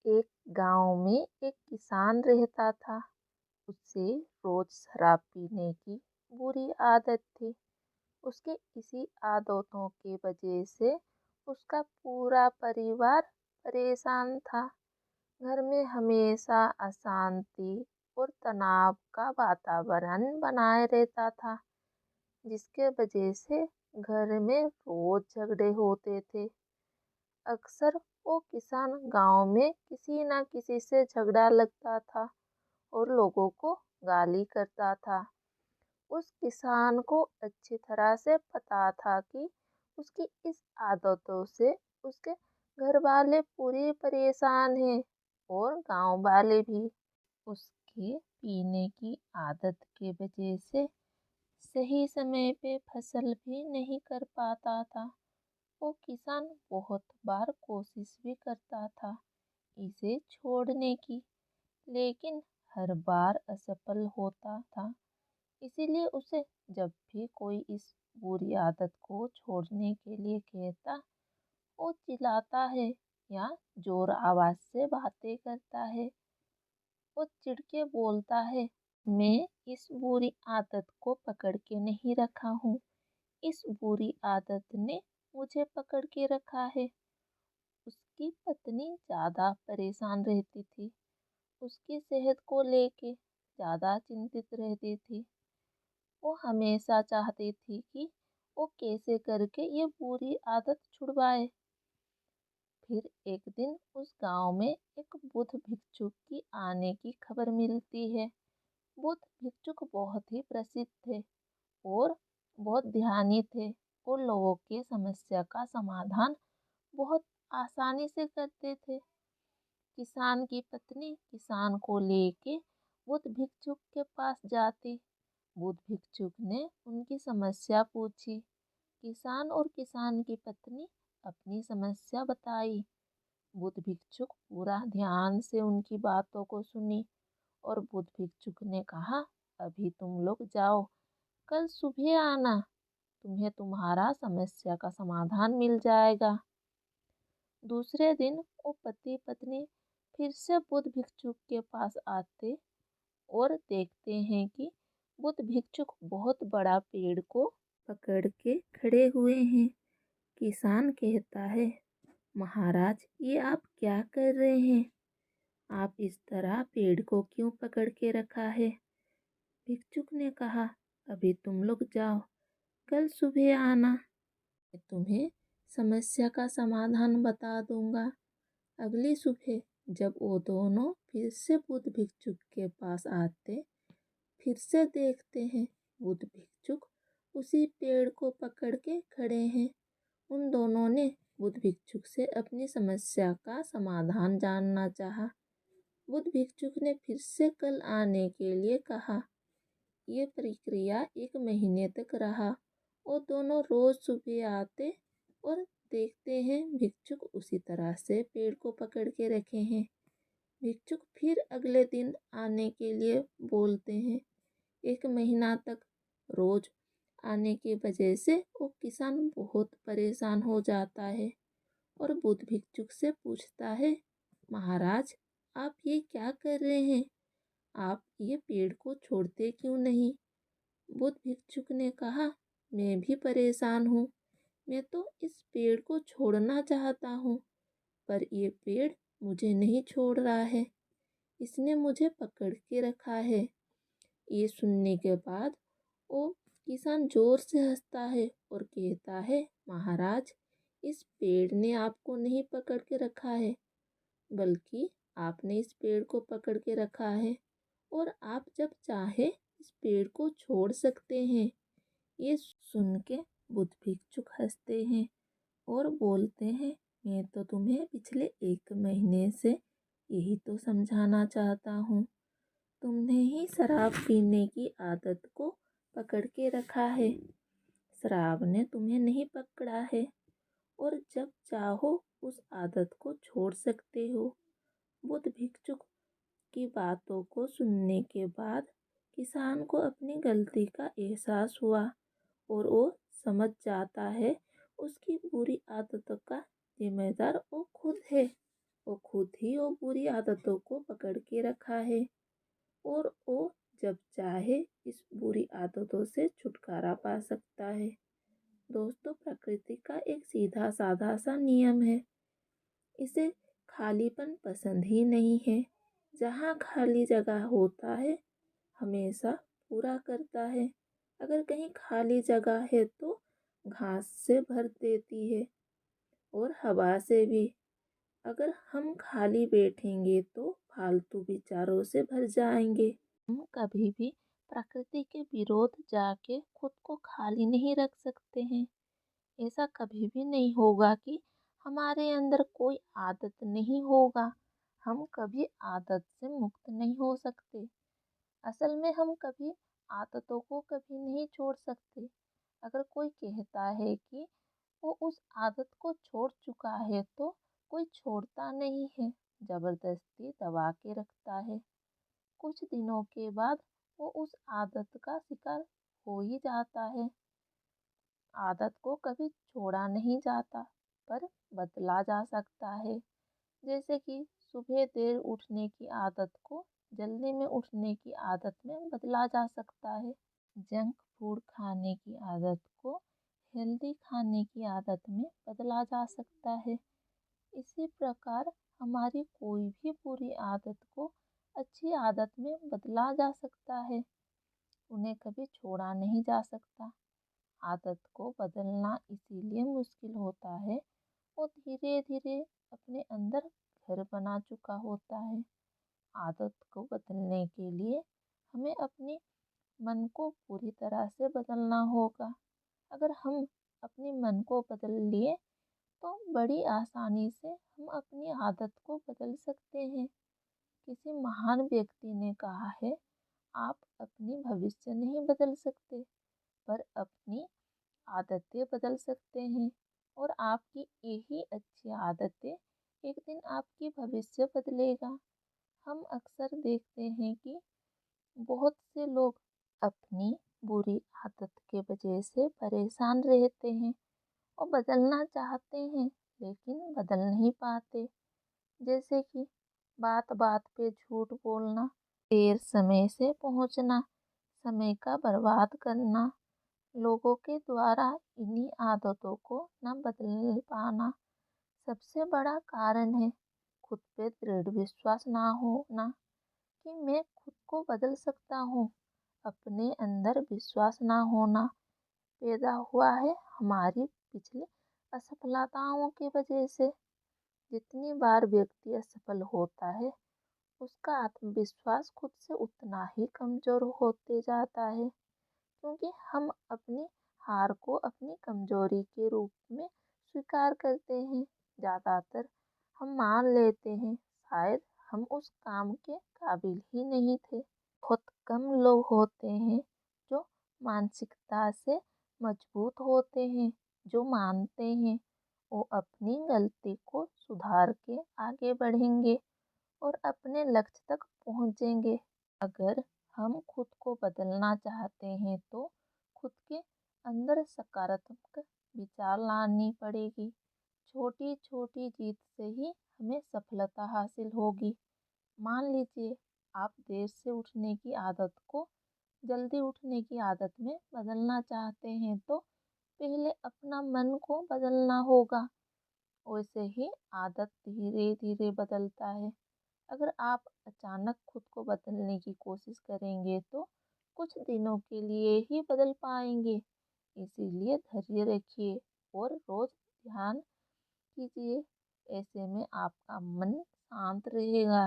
एक गांव में एक किसान रहता था। उसे रोज शराब पीने की बुरी आदत थी। उसके इसी आदतों की वजह से उसका पूरा परिवार परेशान था। घर में हमेशा अशांति और तनाव का वातावरण बनाए रहता था, जिसके वजह से घर में रोज झगड़े होते थे। अक्सर वो किसान गांव में किसी न किसी से झगड़ा लगता था और लोगों को गाली करता था। उस किसान को अच्छी तरह से पता था कि उसकी इस आदतों से उसके घर वाले पूरे परेशान हैं और गांव वाले भी। उसके पीने की आदत की वजह से सही समय पे फसल भी नहीं कर पाता था। वो किसान बहुत बार कोशिश भी करता था इसे छोड़ने की, लेकिन हर बार असफल होता था। इसीलिए उसे जब भी कोई इस बुरी आदत को छोड़ने के लिए कहता, वो चिल्लाता है या जोर आवाज से बातें करता है। वो चिढ़ के बोलता है, मैं इस बुरी आदत को पकड़ के नहीं रखा हूँ, इस बुरी आदत ने मुझे पकड़ के रखा है। उसकी पत्नी ज्यादा परेशान रहती थी, उसकी सेहत को लेके ज्यादा चिंतित रहती थी। वो हमेशा चाहती थी कि वो कैसे करके ये बुरी आदत छुड़वाए। फिर एक दिन उस गांव में एक बुद्ध भिक्षु की आने की खबर मिलती है। बुद्ध भिक्षुक बहुत ही प्रसिद्ध थे और बहुत ध्यानी थे और लोगों के समस्या का समाधान बहुत आसानी से करते थे। किसान की पत्नी किसान को लेके बुद्ध भिक्षुक के पास जाती। बुद्ध भिक्षुक ने उनकी समस्या पूछी। किसान और किसान की पत्नी अपनी समस्या बताई। बुद्ध भिक्षुक पूरा ध्यान से उनकी बातों को सुनी और बुद्ध भिक्षुक ने कहा, अभी तुम लोग जाओ, कल सुबह आना, तुम्हें तुम्हारा समस्या का समाधान मिल जाएगा। दूसरे दिन वो पति पत्नी फिर से बुद्ध भिक्षुक के पास आते और देखते हैं कि बुद्ध भिक्षुक बहुत बड़ा पेड़ को पकड़ के खड़े हुए हैं। किसान कहता है, महाराज ये आप क्या कर रहे हैं? आप इस तरह पेड़ को क्यों पकड़ के रखा है? भिक्षुक ने कहा, अभी तुम लोग जाओ, कल सुबह आना, मैं तुम्हें समस्या का समाधान बता दूंगा। अगली सुबह जब वो दोनों फिर से बुद्ध भिक्षुक के पास आते, फिर से देखते हैं बुद्ध भिक्षुक उसी पेड़ को पकड़ के खड़े हैं। उन दोनों ने बुद्ध भिक्षुक से अपनी समस्या का समाधान जानना चाहा। बुद्ध भिक्षुक ने फिर से कल आने के लिए कहा। ये प्रक्रिया 1 महीने तक रहा। वो दोनों रोज सुबह आते और देखते हैं भिक्षुक उसी तरह से पेड़ को पकड़ के रखे हैं। भिक्षुक फिर अगले दिन आने के लिए बोलते हैं। 1 महीना तक रोज आने की वजह से वो किसान बहुत परेशान हो जाता है और बुद्ध भिक्षुक से पूछता है, महाराज आप ये क्या कर रहे हैं? आप ये पेड़ को छोड़ते क्यों नहीं? बुद्ध भिक्षुक ने कहा, मैं भी परेशान हूँ, मैं तो इस पेड़ को छोड़ना चाहता हूँ, पर ये पेड़ मुझे नहीं छोड़ रहा है, इसने मुझे पकड़ के रखा है। ये सुनने के बाद वो किसान जोर से हंसता है और कहता है, महाराज इस पेड़ ने आपको नहीं पकड़ के रखा है, बल्कि आपने इस पेड़ को पकड़ के रखा है और आप जब चाहे इस पेड़ को छोड़ सकते हैं। ये सुन के बुद्ध भिक्षुक हंसते हैं और बोलते हैं, मैं तो तुम्हें पिछले 1 महीने से यही तो समझाना चाहता हूँ। तुमने ही शराब पीने की आदत को पकड़ के रखा है, शराब ने तुम्हें नहीं पकड़ा है और जब चाहो उस आदत को छोड़ सकते हो। बुद्ध भिक्षुक की बातों को सुनने के बाद किसान को अपनी गलती का एहसास हुआ और वो समझ जाता है उसकी बुरी आदतों का जिम्मेदार वो खुद है। वो खुद ही वो बुरी आदतों को पकड़ के रखा है और वो जब चाहे इस बुरी आदतों से छुटकारा पा सकता है। दोस्तों, प्रकृति का एक सीधा साधा सा नियम है, इसे खालीपन पसंद ही नहीं है। जहाँ खाली जगह होता है हमेशा पूरा करता है। अगर कहीं खाली जगह है तो घास से भर देती है और हवा से भी। अगर हम खाली बैठेंगे तो फालतू विचारों से भर जाएंगे। हम कभी भी प्रकृति के विरोध जाके खुद को खाली नहीं रख सकते हैं। ऐसा कभी भी नहीं होगा कि हमारे अंदर कोई आदत नहीं होगा। हम कभी आदत से मुक्त नहीं हो सकते। असल में हम कभी आदतों को कभी नहीं छोड़ सकते। अगर कोई कहता है कि वो उस आदत को छोड़ चुका है तो कोई छोड़ता नहीं है, जबरदस्ती दबा के रखता है। कुछ दिनों के बाद वो उस आदत का शिकार हो ही जाता है। आदत को कभी छोड़ा नहीं जाता, पर बदला जा सकता है। जैसे कि सुबह देर उठने की आदत को जल्दी में उठने की आदत में बदला जा सकता है। जंक फूड खाने की आदत को हेल्दी खाने की आदत में बदला जा सकता है। इसी प्रकार हमारी कोई भी बुरी आदत को अच्छी आदत में बदला जा सकता है। उन्हें कभी छोड़ा नहीं जा सकता। आदत को बदलना इसीलिए मुश्किल होता है, वो धीरे धीरे अपने अंदर घर बना चुका होता है। आदत को बदलने के लिए हमें अपने मन को पूरी तरह से बदलना होगा। अगर हम अपने मन को बदल लिए तो बड़ी आसानी से हम अपनी आदत को बदल सकते हैं। किसी महान व्यक्ति ने कहा है, आप अपनी भविष्य नहीं बदल सकते, पर अपनी आदतें बदल सकते हैं। और आपकी यही अच्छी आदतें एक दिन आपकी भविष्य बदलेगा। हम अक्सर देखते हैं कि बहुत से लोग अपनी बुरी आदत के वजह से परेशान रहते हैं और बदलना चाहते हैं लेकिन बदल नहीं पाते। जैसे कि बात बात पे झूठ बोलना, देर समय से पहुंचना, समय का बर्बाद करना, लोगों के द्वारा इन्हीं आदतों को न बदल पाना सबसे बड़ा कारण है। खुद पे दृढ़ विश्वास ना होना कि मैं खुद को बदल सकता हूँ। अपने अंदर विश्वास ना होना पैदा हुआ है हमारी पिछली असफलताओं की वजह से। जितनी बार व्यक्ति असफल होता है उसका आत्मविश्वास खुद से उतना ही कमजोर होते जाता है, क्योंकि हम अपनी हार को अपनी कमजोरी के रूप में स्वीकार करते हैं। ज़्यादातर हम मान लेते हैं शायद हम उस काम के काबिल ही नहीं थे। बहुत कम लोग होते हैं जो मानसिकता से मजबूत होते हैं, जो मानते हैं वो अपनी गलती को सुधार के आगे बढ़ेंगे और अपने लक्ष्य तक पहुंचेंगे। अगर हम खुद को बदलना चाहते हैं तो खुद के अंदर सकारात्मक विचार लानी पड़ेगी। छोटी छोटी जीत से ही हमें सफलता हासिल होगी। मान लीजिए आप देर से उठने की आदत को जल्दी उठने की आदत में बदलना चाहते हैं तो पहले अपना मन को बदलना होगा। वैसे ही आदत धीरे धीरे बदलता है। अगर आप अचानक खुद को बदलने की कोशिश करेंगे तो कुछ दिनों के लिए ही बदल पाएंगे। इसीलिए धैर्य रखिए और रोज ध्यान कीजिए। ऐसे में आपका मन शांत रहेगा।